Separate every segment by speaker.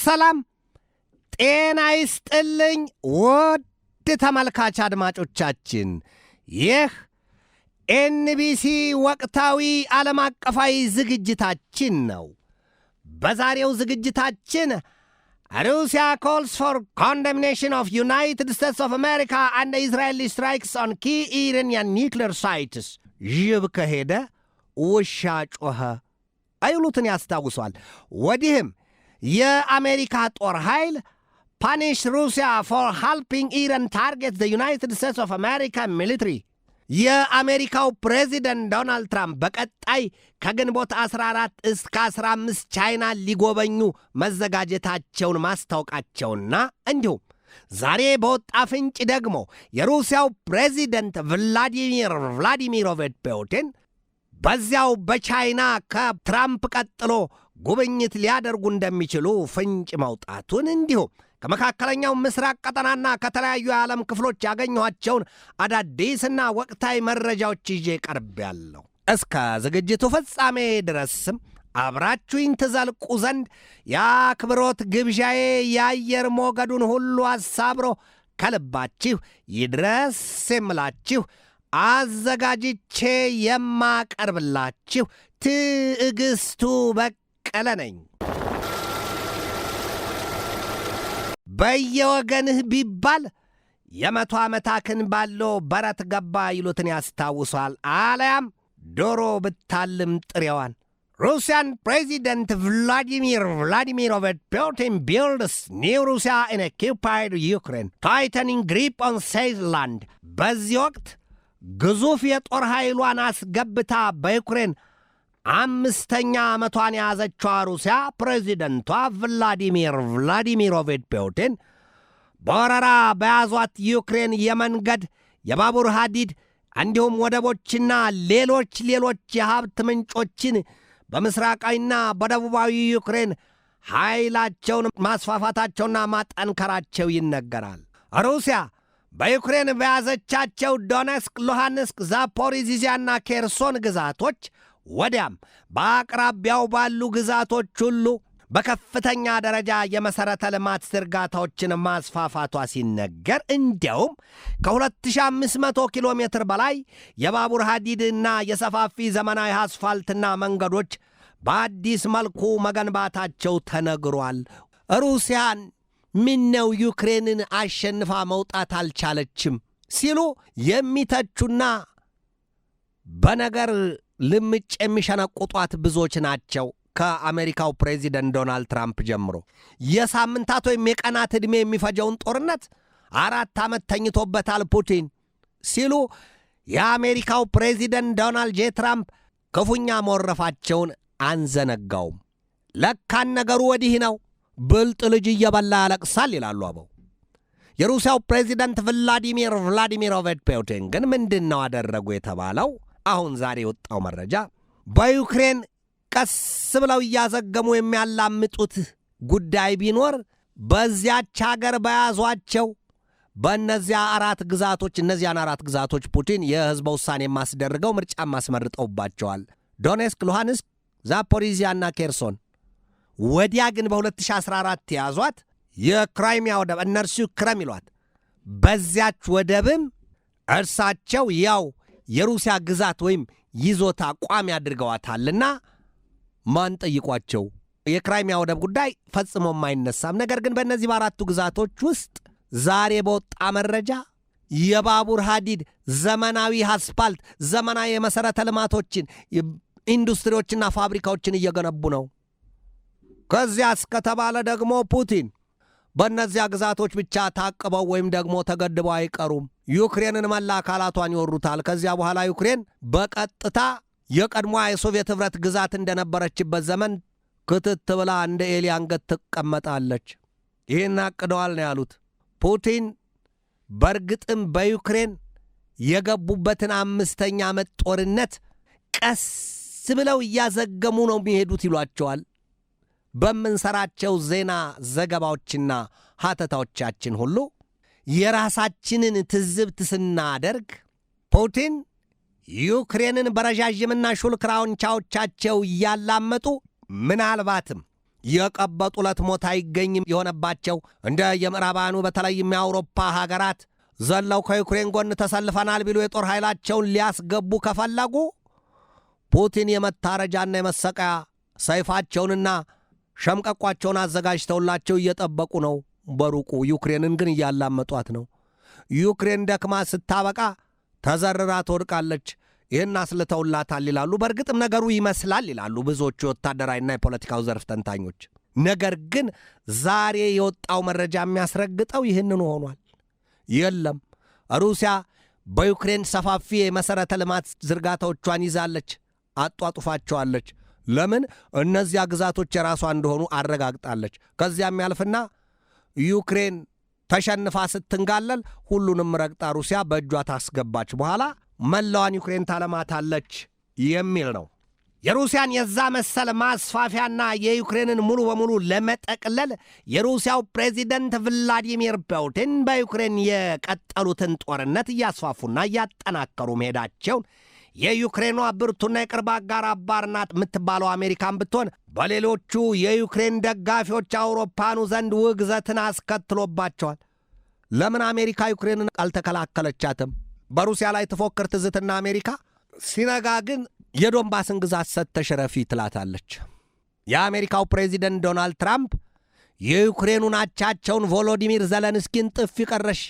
Speaker 1: ሰላም ጤና ይስጥልኝ ውድ ተመልካች አድማጮቻችን ይህ ኤንቢሲ ወቅታዊ ዓለም አቀፋዊ ዝግጅታችን ነው። በዛሬው ዝግጅታችን Russia calls for condemnation of United States of America and Israeli strikes on key Iranian nuclear sites. ጅብ ከሄደ ውሻ ጮኸ አይሉትን ያስታውሷል። ወዲህም የአሜሪካ ጦር ኃይል punish Russia for helping Iran target the United States of America military. የአሜሪካው ፕሬዚደንት ዶናልድ ትራምፕ በቀጣይ ከግንቦት 14 እስከ 15 ቻይና ሊጎበኙ መዘጋጀታቸውን ማስታወቃቸውና እንዲሁም ዛሬ በወጣ ፍንጭ ደግሞ የሩሲያው ፕሬዚደንት ቭላዲሚር ፑቲን በዚያው በቻይና ከትራምፕ ቀጥሎ ጉብኝት ሊያደርጉ እንደሚችሉ ፍንጭ መውጣቱን እንዲሁም ከመካከለኛው ምስራቅ ቀጠናና ከተለያዩ የዓለም ክፍሎች ያገኘኋቸውን አዳዲስና ወቅታዊ መረጃዎች ይዤ ቀርቤያለሁ። እስከ ዝግጅቱ ፍጻሜ ድረስም አብራችሁኝ ትዘልቁ ዘንድ የአክብሮት ግብዣዬ የአየር ሞገዱን ሁሉ አሳብሮ ከልባችሁ ይድረስ የምላችሁ አዘጋጅቼ የማቀርብላችሁ ትዕግስቱ በቀለ ነኝ። በየወገንህ ቢባል የመቶ ዓመታክን ባለው በረት ገባ ይሉትን ያስታውሷል። አለያም ዶሮ ብታልም ጥሬዋን። Russian President Vladimir Putin builds new Russia in occupied Ukraine, tightening grip on said land. በዚህ ወቅት ግዙፍ የጦር ኃይሏን አስገብታ በዩክሬን አምስተኛ ዓመቷን የያዘችው ሩሲያ ፕሬዚደንቷ ቭላዲሚር ፑቲን በወረራ በያዟት ዩክሬን የመንገድ የባቡር ሐዲድ እንዲሁም ወደቦችና ሌሎች የሀብት ምንጮችን በምስራቃዊና በደቡባዊ ዩክሬን ኃይላቸውን ማስፋፋታቸውና ማጠንከራቸው ይነገራል። ሩሲያ በዩክሬን በያዘቻቸው ዶኔስክ፣ ሉሃንስክ፣ ዛፖሪዚያና ኬርሶን ግዛቶች ወዲያም በአቅራቢያው ባሉ ግዛቶች ሁሉ በከፍተኛ ደረጃ የመሠረተ ልማት ዝርጋታዎችን ማስፋፋቷ ሲነገር እንዲያውም ከ2500 ኪሎ ሜትር በላይ የባቡር ሐዲድና የሰፋፊ ዘመናዊ አስፋልትና መንገዶች በአዲስ መልኩ መገንባታቸው ተነግሯል። ሩሲያን ምነው ዩክሬንን አሸንፋ መውጣት አልቻለችም ሲሉ የሚተቹና በነገር ልምጭ የሚሸነቁጧት ብዙዎች ናቸው። ከአሜሪካው ፕሬዚደንት ዶናልድ ትራምፕ ጀምሮ የሳምንታት ወይም የቀናት ዕድሜ የሚፈጀውን ጦርነት 4 ዓመት ተኝቶበታል ፑቲን ሲሉ የአሜሪካው ፕሬዚደንት ዶናልድ ጄ ትራምፕ ክፉኛ መወረፋቸውን አንዘነጋውም። ለካን ነገሩ ወዲህ ነው፣ ብልጥ ልጅ እየበላ ያለቅሳል ይላሉ አበው። የሩሲያው ፕሬዚደንት ቭላዲሚር ፑቲን ግን ምንድን ነው አደረጉ የተባለው? አሁን ዛሬ የወጣው መረጃ በዩክሬን ቀስ ብለው እያዘገሙ የሚያላምጡት ጉዳይ ቢኖር በዚያች ሀገር በያዟቸው በእነዚያን 4 ግዛቶች ፑቲን የሕዝበ ውሳኔ የማስደርገው ምርጫ ማስመርጠውባቸዋል። ዶኔስክ፣ ሉሃንስክ፣ ዛፖሪዚያና ኬርሶን። ወዲያ ግን በ2014 የያዟት የክራይሚያ ወደብ እነርሱ ክረም ይሏት። በዚያች ወደብም እርሳቸው ያው የሩሲያ ግዛት ወይም ይዞታ ቋሚ አድርገዋታልና ማን ጠይቋቸው? የክራይሚያ ወደብ ጉዳይ ፈጽሞ የማይነሳም። ነገር ግን በእነዚህ በአራቱ ግዛቶች ውስጥ ዛሬ በወጣ መረጃ የባቡር ሐዲድ፣ ዘመናዊ አስፓልት፣ ዘመናዊ የመሠረተ ልማቶችን፣ ኢንዱስትሪዎችና ፋብሪካዎችን እየገነቡ ነው። ከዚያ እስከተባለ ደግሞ ፑቲን በእነዚያ ግዛቶች ብቻ ታቅበው ወይም ደግሞ ተገድበው አይቀሩም። ዩክሬንን መላ አካላቷን ይወሩታል። ከዚያ በኋላ ዩክሬን በቀጥታ የቀድሞዋ የሶቪየት ኅብረት ግዛት እንደነበረችበት ዘመን ክትት ብላ እንደ ኤሊ አንገት ትቀመጣለች። ይህን አቅደዋል ነው ያሉት ፑቲን። በእርግጥም በዩክሬን የገቡበትን 5ኛ ዓመት ጦርነት ቀስ ብለው እያዘገሙ ነው የሚሄዱት ይሏቸዋል። በምንሰራቸው ዜና ዘገባዎችና ሀተታዎቻችን ሁሉ የራሳችንን ትዝብት ስናደርግ ፑቲን ዩክሬንን በረዣዥምና ሹል ክራውንቻዎቻቸው እያላመጡ ምናልባትም የቀበጡለት ሞት አይገኝም የሆነባቸው እንደ የምዕራባውያኑ በተለይም የአውሮፓ ሀገራት ዘለው ከዩክሬን ጎን ተሰልፈናል ቢሉ የጦር ኃይላቸውን ሊያስገቡ ከፈለጉ ፑቲን የመታረጃና የመሰቀያ ሰይፋቸውንና ሸምቀቋቸውን አዘጋጅተውላቸው እየጠበቁ ነው። በሩቁ ዩክሬንን ግን እያላመጧት ነው። ዩክሬን ደክማ ስታበቃ ተዘርራ ትወድቃለች። ይህን አስልተውላታል ይላሉ። በእርግጥም ነገሩ ይመስላል ይላሉ ብዙዎቹ ወታደራዊና የፖለቲካው ዘርፍ ተንታኞች። ነገር ግን ዛሬ የወጣው መረጃ የሚያስረግጠው ይህንኑ ሆኗል። የለም ሩሲያ በዩክሬን ሰፋፊ የመሠረተ ልማት ዝርጋታዎቿን ይዛለች፣ አጧጡፋቸዋለች። ለምን? እነዚያ ግዛቶች የራሷ እንደሆኑ አረጋግጣለች። ከዚያም ያልፍና ዩክሬን ተሸንፋ ስትንጋለል ሁሉንም ረግጣ ሩሲያ በእጇ ታስገባች በኋላ መላዋን ዩክሬን ታለማታለች የሚል ነው። የሩሲያን የዛ መሰል ማስፋፊያና የዩክሬንን ሙሉ በሙሉ ለመጠቅለል የሩሲያው ፕሬዚደንት ቭላዲሚር ፑቲን በዩክሬን የቀጠሉትን ጦርነት እያስፋፉና እያጠናከሩ መሄዳቸውን የዩክሬኗ ብርቱና የቅርብ አጋር አባር ናት የምትባለው አሜሪካን ብትሆን በሌሎቹ የዩክሬን ደጋፊዎች አውሮፓኑ ዘንድ ውግዘትን አስከትሎባቸዋል። ለምን አሜሪካ ዩክሬንን አልተከላከለቻትም? በሩሲያ ላይ ትፎክር ትዝትና አሜሪካ ሲነጋ ግን የዶንባስን ግዛት ሰጥተሽ ረፊ ትላታለች። የአሜሪካው ፕሬዚደንት ዶናልድ ትራምፕ የዩክሬኑን አቻቸውን ቮሎዲሚር ዘለንስኪን ጥፊ ቀረሽ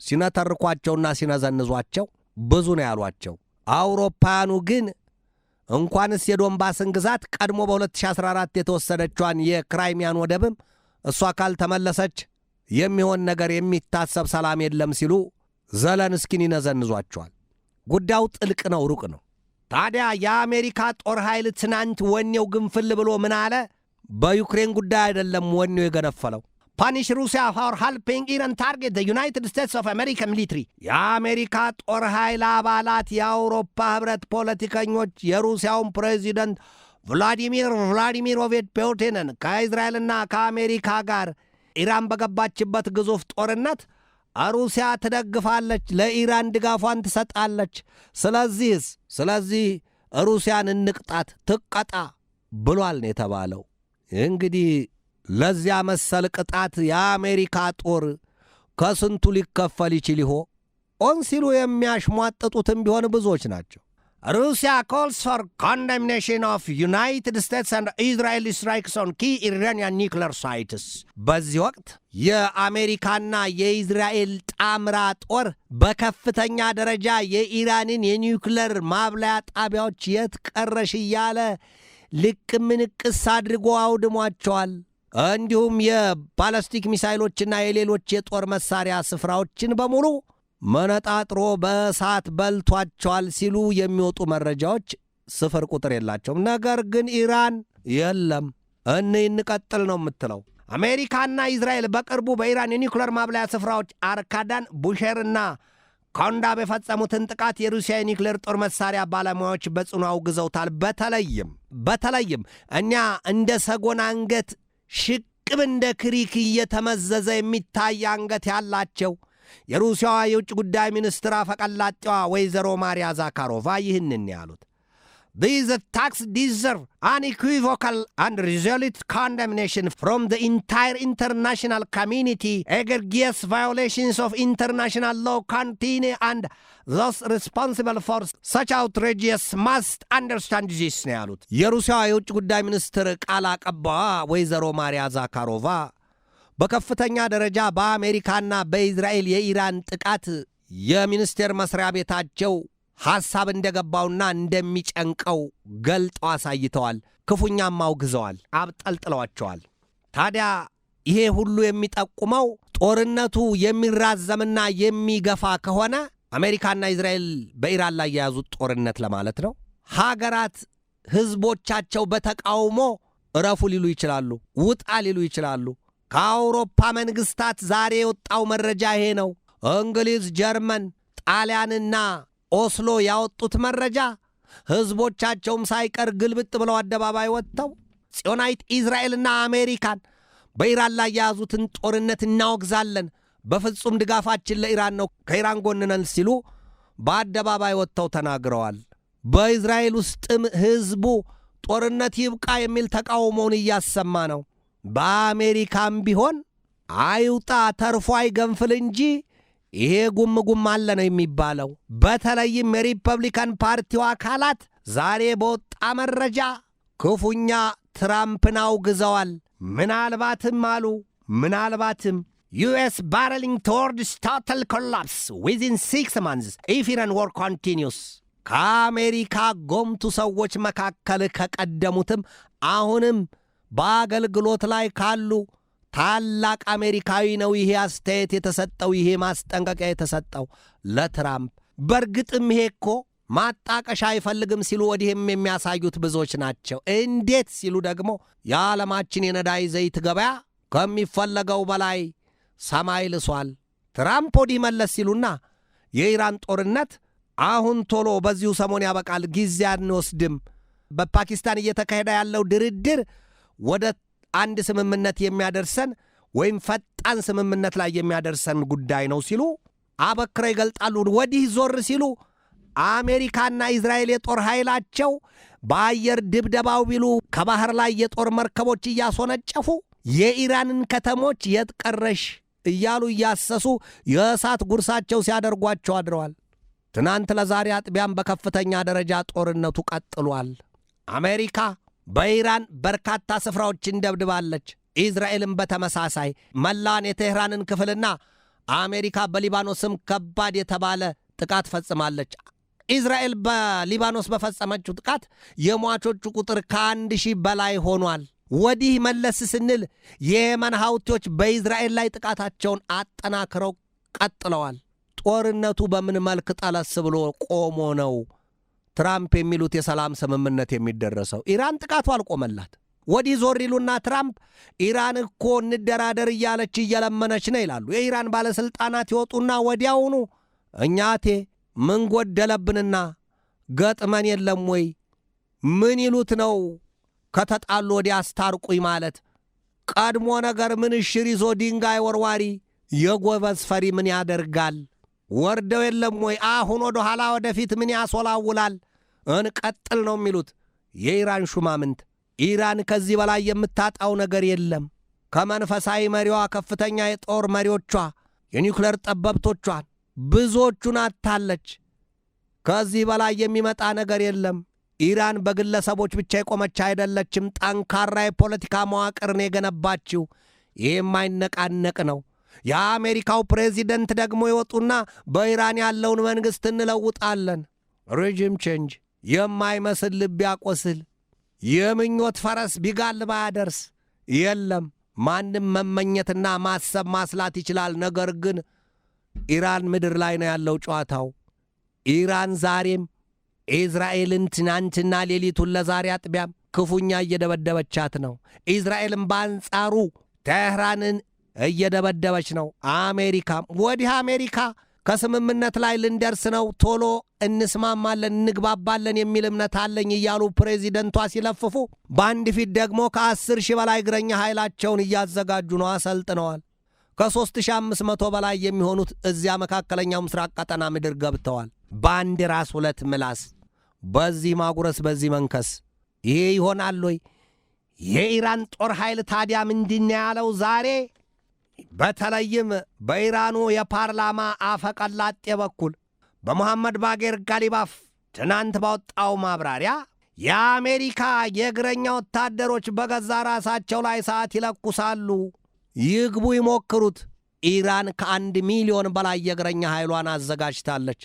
Speaker 1: ሲነተርኳቸውና ሲነዘንዟቸው ብዙ ነው ያሏቸው። አውሮፓውያኑ ግን እንኳንስ የዶንባስን ግዛት ቀድሞ በ2014 የተወሰደችዋን የክራይሚያን ወደብም እሷ ካልተመለሰች የሚሆን ነገር የሚታሰብ ሰላም የለም ሲሉ ዘለንስኪን ይነዘንዟቸዋል። ጉዳዩ ጥልቅ ነው፣ ሩቅ ነው። ታዲያ የአሜሪካ ጦር ኃይል ትናንት ወኔው ግንፍል ብሎ ምን አለ? በዩክሬን ጉዳይ አይደለም ወኔው የገነፈለው። ፓኒሽ ሩሲያ ፎር ሃልፒንግ ኢራን ታርጌት ዩናይትድ ስቴትስ ኦፍ አሜሪካ ሚሊትሪ። የአሜሪካ ጦር ኃይል አባላት፣ የአውሮፓ ህብረት ፖለቲከኞች የሩሲያውን ፕሬዚደንት ቭላዲሚሮቪች ፑቲንን ከእስራኤልና ከአሜሪካ ጋር ኢራን በገባችበት ግዙፍ ጦርነት ሩሲያ ትደግፋለች፣ ለኢራን ድጋፏን ትሰጣለች። ስለዚህ ሩሲያን እንቅጣት፣ ትቀጣ ብሏል ነው የተባለው። እንግዲህ ለዚያ መሰል ቅጣት የአሜሪካ ጦር ከስንቱ ሊከፈል ይችል ይሆን ሲሉ የሚያሽሟጥጡትም ቢሆን ብዙዎች ናቸው። ሩሲያ calls for condemnation of United States and Israel strikes on key Iranian nuclear sites። በዚህ ወቅት የአሜሪካና የእስራኤል ጣምራ ጦር በከፍተኛ ደረጃ የኢራንን የኒውክለር ማብላያ ጣቢያዎች የት ቀረሽ እያለ ልቅምንቅስ አድርጎ አውድሟቸዋል። እንዲሁም የባላስቲክ ሚሳይሎችና የሌሎች የጦር መሳሪያ ስፍራዎችን በሙሉ መነጣጥሮ በእሳት በልቷቸዋል ሲሉ የሚወጡ መረጃዎች ስፍር ቁጥር የላቸውም። ነገር ግን ኢራን የለም እንቀጥል ነው የምትለው። አሜሪካና እስራኤል በቅርቡ በኢራን የኒውክለር ማብላያ ስፍራዎች አርካዳን፣ ቡሼርና ኮንዳብ የፈጸሙትን ጥቃት የሩሲያ የኒውክለር ጦር መሳሪያ ባለሙያዎች በጽኑ አውግዘውታል። በተለይም እኛ እንደ ሰጎን አንገት ሽቅብ እንደ ክሪክ እየተመዘዘ የሚታይ አንገት ያላቸው የሩሲያዋ የውጭ ጉዳይ ሚኒስትር አፈቀላጤዋ ወይዘሮ ማሪያ ዛካሮቫ ይህንን ያሉት these attacks deserve unequivocal and resolute condemnation from the entire international community. Egregious violations of international law continue and those responsible for such outrages must understand this ነው ያሉት። የሩሲያዋ የውጭ ጉዳይ ሚኒስትር ቃል አቀባይዋ ወይዘሮ ማሪያ ዛካሮቫ በከፍተኛ ደረጃ በአሜሪካና በእስራኤል የኢራን ጥቃት የሚኒስቴር መስሪያ ቤታቸው ሐሳብ እንደገባውና እንደሚጨንቀው ገልጠው አሳይተዋል። ክፉኛም አውግዘዋል፣ አብጠልጥለዋቸዋል። ታዲያ ይሄ ሁሉ የሚጠቁመው ጦርነቱ የሚራዘምና የሚገፋ ከሆነ አሜሪካና እስራኤል በኢራን ላይ የያዙት ጦርነት ለማለት ነው። ሀገራት ህዝቦቻቸው በተቃውሞ እረፉ ሊሉ ይችላሉ፣ ውጣ ሊሉ ይችላሉ። ከአውሮፓ መንግስታት ዛሬ የወጣው መረጃ ይሄ ነው። እንግሊዝ፣ ጀርመን፣ ጣሊያንና ኦስሎ ያወጡት መረጃ ህዝቦቻቸውም ሳይቀር ግልብጥ ብለው አደባባይ ወጥተው ጽዮናዊት እስራኤልና አሜሪካን በኢራን ላይ የያዙትን ጦርነት እናወግዛለን፣ በፍጹም ድጋፋችን ለኢራን ነው፣ ከኢራን ጎን ነን ሲሉ በአደባባይ ወጥተው ተናግረዋል። በእስራኤል ውስጥም ህዝቡ ጦርነት ይብቃ የሚል ተቃውሞውን እያሰማ ነው። በአሜሪካም ቢሆን አይውጣ ተርፎ አይገንፍል እንጂ ይሄ ጉም አለ ነው የሚባለው። በተለይም የሪፐብሊካን ፓርቲው አካላት ዛሬ በወጣ መረጃ ክፉኛ ትራምፕን አውግዘዋል። ምናልባትም US barreling towards total collapse within 6 months if Iran war continues። ከአሜሪካ ጎምቱ ሰዎች መካከል ከቀደሙትም አሁንም በአገልግሎት ላይ ካሉ ታላቅ አሜሪካዊ ነው ይሄ አስተያየት የተሰጠው፣ ይሄ ማስጠንቀቂያ የተሰጠው ለትራምፕ። በእርግጥም ይሄ እኮ ማጣቀሻ አይፈልግም ሲሉ ወዲህም የሚያሳዩት ብዙዎች ናቸው። እንዴት ሲሉ ደግሞ የዓለማችን የነዳጅ ዘይት ገበያ ከሚፈለገው በላይ ሰማይ ልሷል። ትራምፕ ወዲህ መለስ ሲሉና የኢራን ጦርነት አሁን ቶሎ በዚሁ ሰሞን ያበቃል፣ ጊዜ አንወስድም፣ በፓኪስታን እየተካሄደ ያለው ድርድር ወደ አንድ ስምምነት የሚያደርሰን ወይም ፈጣን ስምምነት ላይ የሚያደርሰን ጉዳይ ነው ሲሉ አበክረው ይገልጣሉ። ወዲህ ዞር ሲሉ አሜሪካና እስራኤል የጦር ኃይላቸው በአየር ድብደባው ቢሉ ከባህር ላይ የጦር መርከቦች እያስወነጨፉ የኢራንን ከተሞች የትቀረሽ እያሉ እያሰሱ የእሳት ጉርሳቸው ሲያደርጓቸው አድረዋል። ትናንት ለዛሬ አጥቢያም በከፍተኛ ደረጃ ጦርነቱ ቀጥሏል። አሜሪካ በኢራን በርካታ ስፍራዎችን ደብድባለች። እስራኤልም በተመሳሳይ መላን የቴህራንን ክፍልና አሜሪካ በሊባኖስም ከባድ የተባለ ጥቃት ፈጽማለች። እስራኤል በሊባኖስ በፈጸመችው ጥቃት የሟቾቹ ቁጥር ከ1000 በላይ ሆኗል። ወዲህ መለስ ስንል የየመን ሐውቲዎች በእስራኤል ላይ ጥቃታቸውን አጠናክረው ቀጥለዋል። ጦርነቱ በምን መልክ ጠለስ ብሎ ቆሞ ነው ትራምፕ የሚሉት የሰላም ስምምነት የሚደረሰው? ኢራን ጥቃቱ አልቆመላት። ወዲህ ዞር ይሉና ትራምፕ ኢራን እኮ እንደራደር እያለች እየለመነች ነው ይላሉ። የኢራን ባለሥልጣናት ይወጡና ወዲያውኑ እኛቴ ምን ጎደለብንና ገጥመን የለም ወይ? ምን ይሉት ነው ከተጣሉ ወዲያ አስታርቁኝ ማለት? ቀድሞ ነገር ምን ሽር ይዞ ድንጋይ ወርዋሪ የጎበዝ ፈሪ ምን ያደርጋል? ወርደው የለም ወይ? አሁን ወደ ኋላ ወደፊት ምን ያስወላውላል? እንቀጥል ነው የሚሉት የኢራን ሹማምንት። ኢራን ከዚህ በላይ የምታጣው ነገር የለም። ከመንፈሳዊ መሪዋ ከፍተኛ የጦር መሪዎቿ፣ የኒውክሌር ጠበብቶቿን ብዙዎቹን አታለች። ከዚህ በላይ የሚመጣ ነገር የለም። ኢራን በግለሰቦች ብቻ የቆመች አይደለችም። ጠንካራ የፖለቲካ መዋቅርን የገነባችው ይህ የማይነቃነቅ ነው። የአሜሪካው ፕሬዚደንት ደግሞ ይወጡና በኢራን ያለውን መንግሥት እንለውጣለን፣ ሬጂም ቼንጅ፣ የማይመስል ልብ ያቆስል፣ የምኞት ፈረስ ቢጋልብ አያደርስ። የለም ማንም መመኘትና ማሰብ ማስላት ይችላል። ነገር ግን ኢራን ምድር ላይ ነው ያለው ጨዋታው። ኢራን ዛሬም እስራኤልን ትናንትና ሌሊቱን ለዛሬ አጥቢያም ክፉኛ እየደበደበቻት ነው። እስራኤልም በአንጻሩ ቴህራንን እየደበደበች ነው። አሜሪካ ከስምምነት ላይ ልንደርስ ነው፣ ቶሎ እንስማማለን፣ እንግባባለን የሚል እምነት አለኝ እያሉ ፕሬዚደንቷ ሲለፍፉ፣ በአንድ ፊት ደግሞ ከ10,000 በላይ እግረኛ ኃይላቸውን እያዘጋጁ ነው፣ አሰልጥነዋል። ከ3,500 በላይ የሚሆኑት እዚያ መካከለኛው ምስራቅ ቀጠና ምድር ገብተዋል። በአንድ ራስ ሁለት ምላስ፣ በዚህ ማጉረስ በዚህ መንከስ። ይሄ ይሆናል ወይ? የኢራን ጦር ኃይል ታዲያ ምንድን ያለው ዛሬ? በተለይም በኢራኑ የፓርላማ አፈቀላጤ በኩል በመሐመድ ባጌር ጋሊባፍ ትናንት ባወጣው ማብራሪያ የአሜሪካ የእግረኛ ወታደሮች በገዛ ራሳቸው ላይ ሰዓት ይለኩሳሉ፣ ይግቡ ይሞክሩት። ኢራን ከ1 ሚሊዮን በላይ የእግረኛ ኃይሏን አዘጋጅታለች።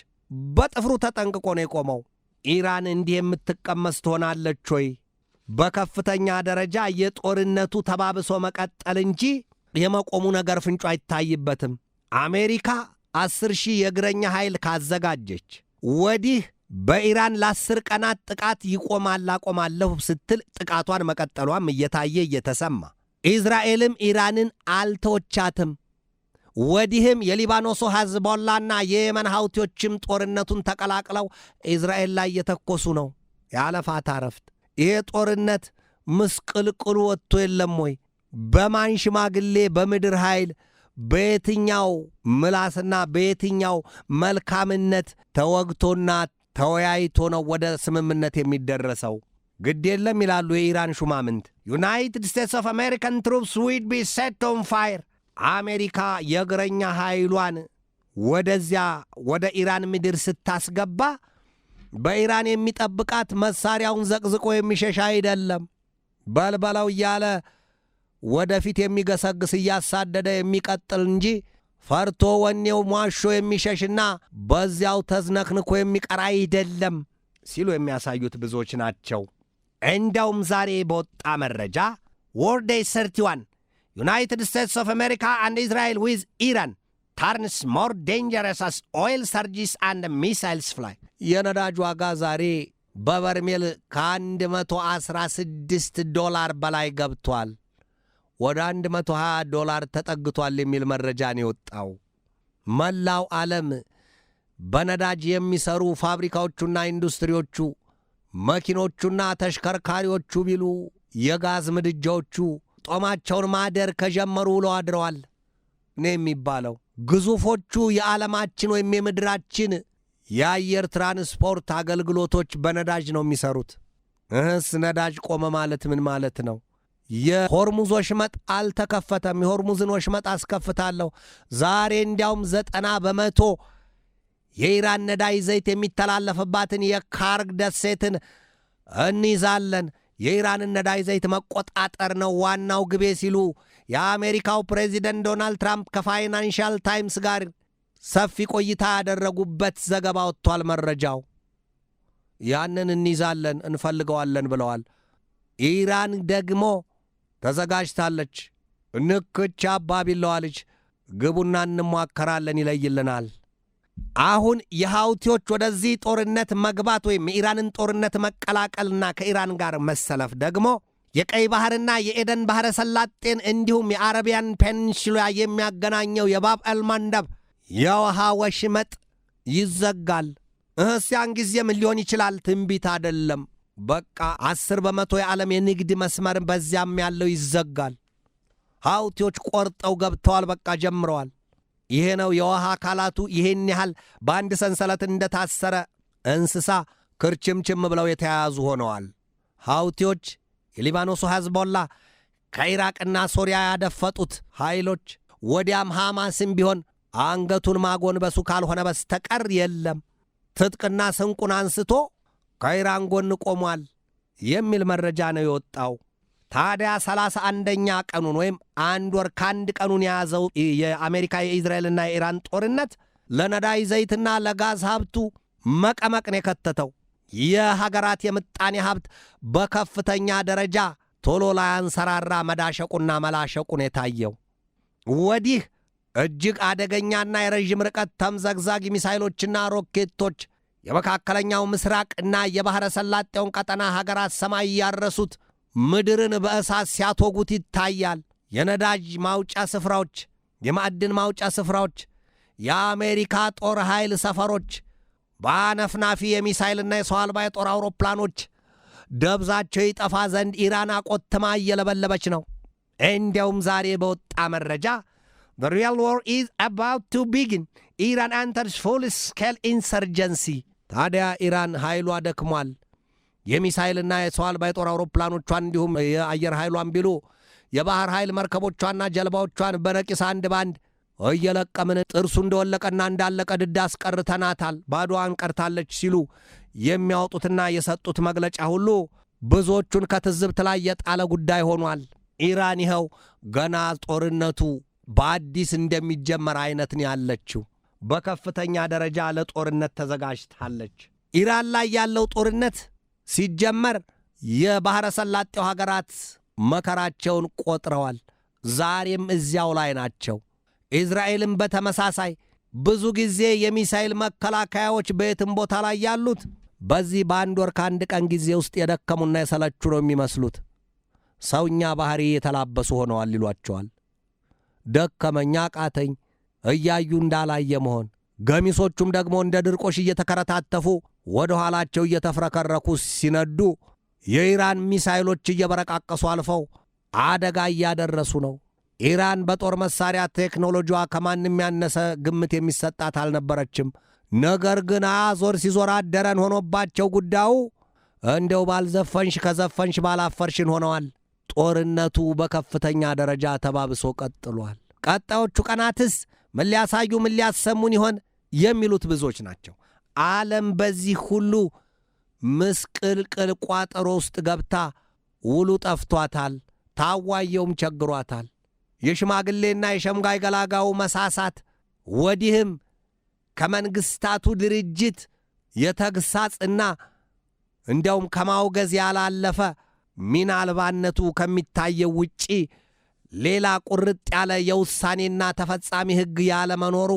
Speaker 1: በጥፍሩ ተጠንቅቆ ነው የቆመው። ኢራን እንዲህ የምትቀመስ ትሆናለች ወይ? በከፍተኛ ደረጃ የጦርነቱ ተባብሶ መቀጠል እንጂ የመቆሙ ነገር ፍንጩ አይታይበትም። አሜሪካ 10,000 የእግረኛ ኃይል ካዘጋጀች ወዲህ በኢራን ለ10 ቀናት ጥቃት አቆማለሁ ስትል ጥቃቷን መቀጠሏም እየታየ እየተሰማ፣ እስራኤልም ኢራንን አልተወቻትም። ወዲህም የሊባኖሱ ሐዝቦላና የየመን ሐውቲዎችም ጦርነቱን ተቀላቅለው እስራኤል ላይ የተኮሱ ነው ያለ ፋታ ረፍት። ይሄ ጦርነት ምስቅልቅሉ ወጥቶ የለም ወይ? በማን ሽማግሌ በምድር ኃይል በየትኛው ምላስና በየትኛው መልካምነት ተወግቶና ተወያይቶ ነው ወደ ስምምነት የሚደረሰው? ግድ የለም ይላሉ የኢራን ሹማምንት። ዩናይትድ ስቴትስ ኦፍ አሜሪካን ትሩፕስ ዊድ ቢ ሴት ኦን ፋየር። አሜሪካ የእግረኛ ኃይሏን ወደዚያ ወደ ኢራን ምድር ስታስገባ በኢራን የሚጠብቃት መሳሪያውን ዘቅዝቆ የሚሸሽ አይደለም፣ በልበለው እያለ ወደፊት የሚገሰግስ እያሳደደ የሚቀጥል እንጂ ፈርቶ ወኔው ሟሾ የሚሸሽና በዚያው ተዝነክንኮ የሚቀር አይደለም ሲሉ የሚያሳዩት ብዙዎች ናቸው። እንደውም ዛሬ በወጣ መረጃ World Day 31 United States of America and Israel with Iran turns more dangerous as oil surges and missiles fly. የነዳጅ ዋጋ ዛሬ በበርሜል $116 በላይ ገብቷል፣ ወደ $120 ተጠግቷል የሚል መረጃ ነው የወጣው። መላው ዓለም በነዳጅ የሚሰሩ ፋብሪካዎቹና ኢንዱስትሪዎቹ፣ መኪኖቹና ተሽከርካሪዎቹ ቢሉ የጋዝ ምድጃዎቹ ጦማቸውን ማደር ከጀመሩ ውለው አድረዋል ነው የሚባለው። ግዙፎቹ የዓለማችን ወይም የምድራችን የአየር ትራንስፖርት አገልግሎቶች በነዳጅ ነው የሚሰሩት። ነዳጅ ቆመ ማለት ምን ማለት ነው? የሆርሙዝ ወሽመጥ አልተከፈተም፣ የሆርሙዝን ወሽመጥ አስከፍታለሁ። ዛሬ እንዲያውም 90% የኢራን ነዳጅ ዘይት የሚተላለፍባትን የካርግ ደሴትን እንይዛለን፣ የኢራንን ነዳጅ ዘይት መቆጣጠር ነው ዋናው ግቤ ሲሉ የአሜሪካው ፕሬዚደንት ዶናልድ ትራምፕ ከፋይናንሻል ታይምስ ጋር ሰፊ ቆይታ ያደረጉበት ዘገባ ወጥቷል። መረጃው ያንን እንይዛለን እንፈልገዋለን ብለዋል። ኢራን ደግሞ ተዘጋጅታለች። ንክች አባቢለዋለች። ግቡና እንሟከራለን ይለይልናል። አሁን የሃውቲዎች ወደዚህ ጦርነት መግባት ወይም የኢራንን ጦርነት መቀላቀልና ከኢራን ጋር መሰለፍ ደግሞ የቀይ ባህርና የኤደን ባህረ ሰላጤን እንዲሁም የአረቢያን ፔኒንሱላ የሚያገናኘው የባብ አልማንደብ የውሃ ወሽመጥ ይዘጋል። ያን ጊዜ ምን ሊሆን ይችላል? ትንቢት አይደለም። በቃ 10% የዓለም የንግድ መስመር በዚያም ያለው ይዘጋል። ሃውቲዎች ቆርጠው ገብተዋል። በቃ ጀምረዋል። ይሄ ነው የውሃ አካላቱ ይሄን ያህል በአንድ ሰንሰለት እንደታሰረ እንስሳ ክርችምችም ብለው የተያያዙ ሆነዋል። ሃውቲዎች የሊባኖሱ ሐዝቦላ ከኢራቅና ሶሪያ ያደፈጡት ኃይሎች ወዲያም ሐማስም ቢሆን አንገቱን ማጎንበሱ ካልሆነ በስተቀር የለም፣ ትጥቅና ስንቁን አንስቶ ከኢራን ጎን ቆሟል የሚል መረጃ ነው የወጣው። ታዲያ 31ኛ ቀኑን ወይም አንድ ወር ከአንድ ቀኑን የያዘው የአሜሪካ የእስራኤልና የኢራን ጦርነት ለነዳጅ ዘይትና ለጋዝ ሀብቱ መቀመቅን የከተተው የሀገራት የምጣኔ ሀብት በከፍተኛ ደረጃ ቶሎ ላይ አንሰራራ መዳሸቁና መላሸቁን የታየው። ወዲህ እጅግ አደገኛና የረዥም ርቀት ተምዘግዛጊ ሚሳይሎችና ሮኬቶች የመካከለኛው ምስራቅና የባህረ ሰላጤውን ቀጠና ሀገራት ሰማይ ያረሱት ምድርን በእሳት ሲያቶጉት ይታያል። የነዳጅ ማውጫ ስፍራዎች፣ የማዕድን ማውጫ ስፍራዎች፣ የአሜሪካ ጦር ኃይል ሰፈሮች በአነፍናፊ የሚሳይልና የሰው አልባ የጦር አውሮፕላኖች ደብዛቸው ይጠፋ ዘንድ ኢራን አቆትማ እየለበለበች ነው። እንዲያውም ዛሬ በወጣ መረጃ The real war is about to begin. Iran enters full-scale insurgency. ታዲያ ኢራን ኃይሏ ደክሟል። የሚሳይልና የሰው አልባ የጦር አውሮፕላኖቿን እንዲሁም የአየር ኃይሏን ቢሉ የባህር ኃይል መርከቦቿና ጀልባዎቿን በነቂስ አንድ ባንድ እየለቀምን ጥርሱ እንደወለቀና እንዳለቀ ድዳ አስቀርተናታል፣ ባዶዋን ቀርታለች ሲሉ የሚያወጡትና የሰጡት መግለጫ ሁሉ ብዙዎቹን ከትዝብት ላይ የጣለ ጉዳይ ሆኗል። ኢራን ይኸው ገና ጦርነቱ በአዲስ እንደሚጀመር አይነትን ያለችው በከፍተኛ ደረጃ ለጦርነት ተዘጋጅታለች። ኢራን ላይ ያለው ጦርነት ሲጀመር የባህረ ሰላጤው ሀገራት መከራቸውን ቆጥረዋል። ዛሬም እዚያው ላይ ናቸው። እስራኤልም በተመሳሳይ ብዙ ጊዜ የሚሳይል መከላከያዎች በየትም ቦታ ላይ ያሉት በዚህ በአንድ ወር ከአንድ ቀን ጊዜ ውስጥ የደከሙና የሰለቹ ነው የሚመስሉት። ሰውኛ ባህሪ የተላበሱ ሆነዋል ይሏቸዋል። ደከመኛ ቃተኝ እያዩ እንዳላየ መሆን። ገሚሶቹም ደግሞ እንደ ድርቆሽ እየተከረታተፉ ወደ ኋላቸው እየተፍረከረኩ ሲነዱ የኢራን ሚሳይሎች እየበረቃቀሱ አልፈው አደጋ እያደረሱ ነው። ኢራን በጦር መሳሪያ ቴክኖሎጂዋ ከማንም ያነሰ ግምት የሚሰጣት አልነበረችም። ነገር ግን አዞር ሲዞር አደረን ሆኖባቸው ጉዳዩ እንደው ባልዘፈንሽ ከዘፈንሽ ባላፈርሽን ሆነዋል። ጦርነቱ በከፍተኛ ደረጃ ተባብሶ ቀጥሏል። ቀጣዮቹ ቀናትስ ምን ሊያሳዩ ምን ሊያሰሙን ይሆን የሚሉት ብዙዎች ናቸው። ዓለም በዚህ ሁሉ ምስቅልቅል ቋጠሮ ውስጥ ገብታ ውሉ ጠፍቷታል። ታዋየውም ቸግሯታል። የሽማግሌና የሸምጋይ ገላጋው መሳሳት ወዲህም ከመንግስታቱ ድርጅት የተግሳጽና እንዲያውም ከማውገዝ ያላለፈ ሚና አልባነቱ ከሚታየው ውጪ ሌላ ቁርጥ ያለ የውሳኔና ተፈጻሚ ሕግ ያለመኖሩ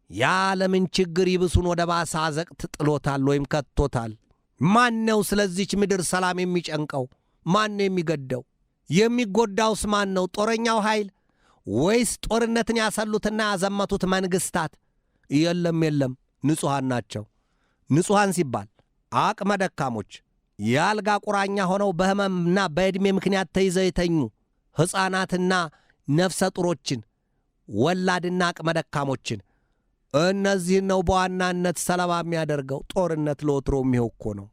Speaker 1: የዓለምን ችግር ይብሱን ወደ ባሰ አዘቅት ጥሎታል ወይም ከቶታል። ማን ነው ስለዚች ምድር ሰላም የሚጨንቀው? ማን ነው የሚገደው? የሚጎዳውስ ማን ነው? ጦረኛው ኃይል ወይስ ጦርነትን ያሰሉትና ያዘመቱት መንግስታት? የለም፣ ንጹሐን ናቸው። ንጹሐን ሲባል አቅመ ደካሞች፣ የአልጋ ቁራኛ ሆነው በሕመምና በዕድሜ ምክንያት ተይዘው የተኙ ሕፃናትና ነፍሰ ጡሮችን፣ ወላድና አቅመ ደካሞችን እነዚህን ነው በዋናነት ሰለባ የሚያደርገው። ጦርነት ለወትሮ የሚሆን እኮ ነው።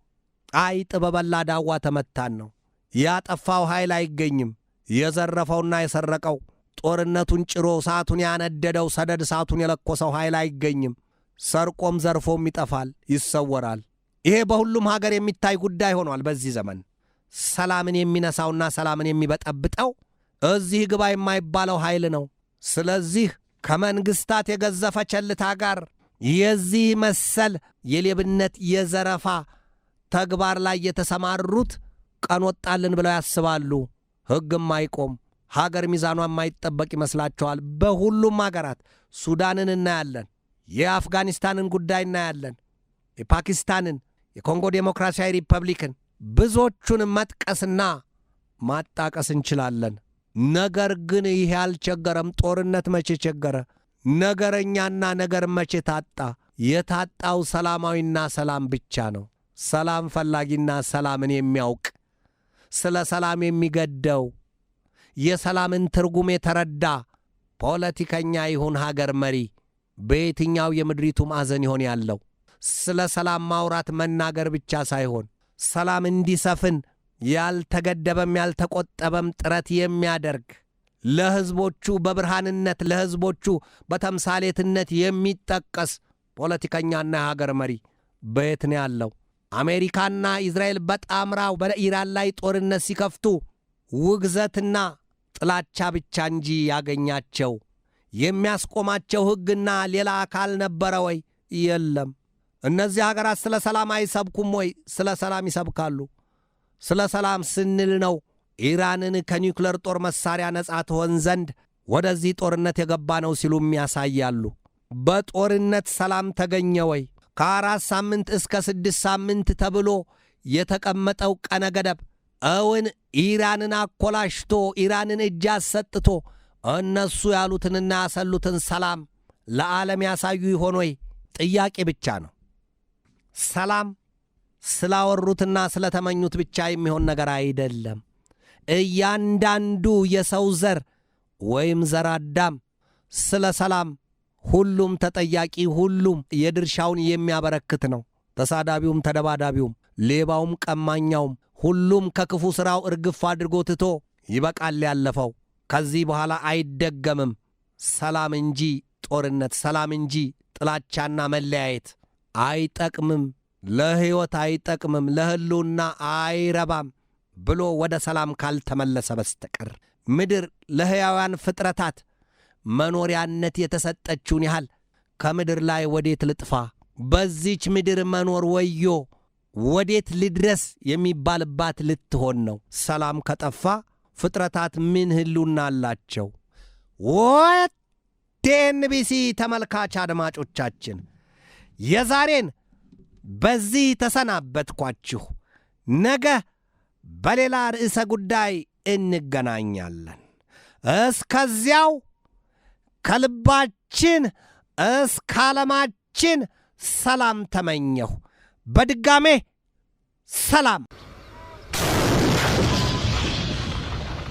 Speaker 1: አይጥ በበላ ዳዋ ተመታን ነው። ያጠፋው ኃይል አይገኝም። የዘረፈውና የሰረቀው ጦርነቱን ጭሮ እሳቱን ያነደደው ሰደድ እሳቱን የለኮሰው ኃይል አይገኝም። ሰርቆም ዘርፎም ይጠፋል፣ ይሰወራል። ይሄ በሁሉም ሀገር የሚታይ ጉዳይ ሆኗል። በዚህ ዘመን ሰላምን የሚነሳውና ሰላምን የሚበጠብጠው እዚህ ግባ የማይባለው ኃይል ነው። ስለዚህ ከመንግስታት የገዘፈ ቸልታ ጋር የዚህ መሰል የሌብነት የዘረፋ ተግባር ላይ የተሰማሩት ቀን ወጣልን ብለው ያስባሉ። ሕግም አይቆም፣ ሀገር ሚዛኗ የማይጠበቅ ይመስላቸዋል። በሁሉም ሀገራት ሱዳንን እናያለን፣ የአፍጋኒስታንን ጉዳይ እናያለን፣ የፓኪስታንን፣ የኮንጎ ዴሞክራሲያዊ ሪፐብሊክን ብዙዎቹን መጥቀስና ማጣቀስ እንችላለን። ነገር ግን ይህ ያልቸገረም ጦርነት መቼ ቸገረ? ነገረኛና ነገር መቼ ታጣ? የታጣው ሰላማዊና ሰላም ብቻ ነው። ሰላም ፈላጊና ሰላምን የሚያውቅ ስለ ሰላም የሚገደው የሰላምን ትርጉም የተረዳ ፖለቲከኛ ይሁን ሀገር መሪ በየትኛው የምድሪቱ ማዕዘን ይሆን ያለው ስለ ሰላም ማውራት መናገር ብቻ ሳይሆን ሰላም እንዲሰፍን ያልተገደበም ያልተቆጠበም ጥረት የሚያደርግ ለሕዝቦቹ በብርሃንነት ለሕዝቦቹ በተምሳሌትነት የሚጠቀስ ፖለቲከኛና የሀገር መሪ በየት ነው ያለው? አሜሪካና እስራኤል በጣምራው በኢራን ላይ ጦርነት ሲከፍቱ ውግዘትና ጥላቻ ብቻ እንጂ ያገኛቸው የሚያስቆማቸው ሕግና ሌላ አካል ነበረ ወይ? የለም። እነዚህ ሀገራት ስለ ሰላም አይሰብኩም ወይ? ስለ ሰላም ይሰብካሉ። ስለ ሰላም ስንል ነው ኢራንን ከኒውክሌር ጦር መሳሪያ ነጻ ትሆን ዘንድ ወደዚህ ጦርነት የገባ ነው ሲሉም ያሳያሉ። በጦርነት ሰላም ተገኘ ወይ? ከ4 ሳምንት እስከ 6 ሳምንት ተብሎ የተቀመጠው ቀነ ገደብ እውን ኢራንን አኮላሽቶ ኢራንን እጅ አሰጥቶ እነሱ ያሉትንና ያሰሉትን ሰላም ለዓለም ያሳዩ ይሆን ወይ? ጥያቄ ብቻ ነው። ሰላም ስላወሩትና ስለተመኙት ብቻ የሚሆን ነገር አይደለም። እያንዳንዱ የሰው ዘር ወይም ዘር አዳም ስለ ሰላም ሁሉም ተጠያቂ፣ ሁሉም የድርሻውን የሚያበረክት ነው። ተሳዳቢውም፣ ተደባዳቢውም፣ ሌባውም፣ ቀማኛውም ሁሉም ከክፉ ሥራው እርግፍ አድርጎ ትቶ ይበቃል ያለፈው ከዚህ በኋላ አይደገምም። ሰላም እንጂ ጦርነት፣ ሰላም እንጂ ጥላቻና መለያየት አይጠቅምም፣ ለሕይወት አይጠቅምም፣ ለሕልውና አይረባም ብሎ ወደ ሰላም ካልተመለሰ በስተቀር ምድር ለሕያዋን ፍጥረታት መኖሪያነት የተሰጠችውን ያህል ከምድር ላይ ወዴት ልጥፋ? በዚች ምድር መኖር ወዮ ወዴት ልድረስ የሚባልባት ልትሆን ነው። ሰላም ከጠፋ ፍጥረታት ምን ሕልውና አላቸው? ቲኤንቢሲ ተመልካች አድማጮቻችን የዛሬን በዚህ ተሰናበትኳችሁ። ነገ በሌላ ርዕሰ ጉዳይ እንገናኛለን። እስከዚያው ከልባችን እስከ ዓለማችን ሰላም ተመኘሁ። በድጋሜ ሰላም።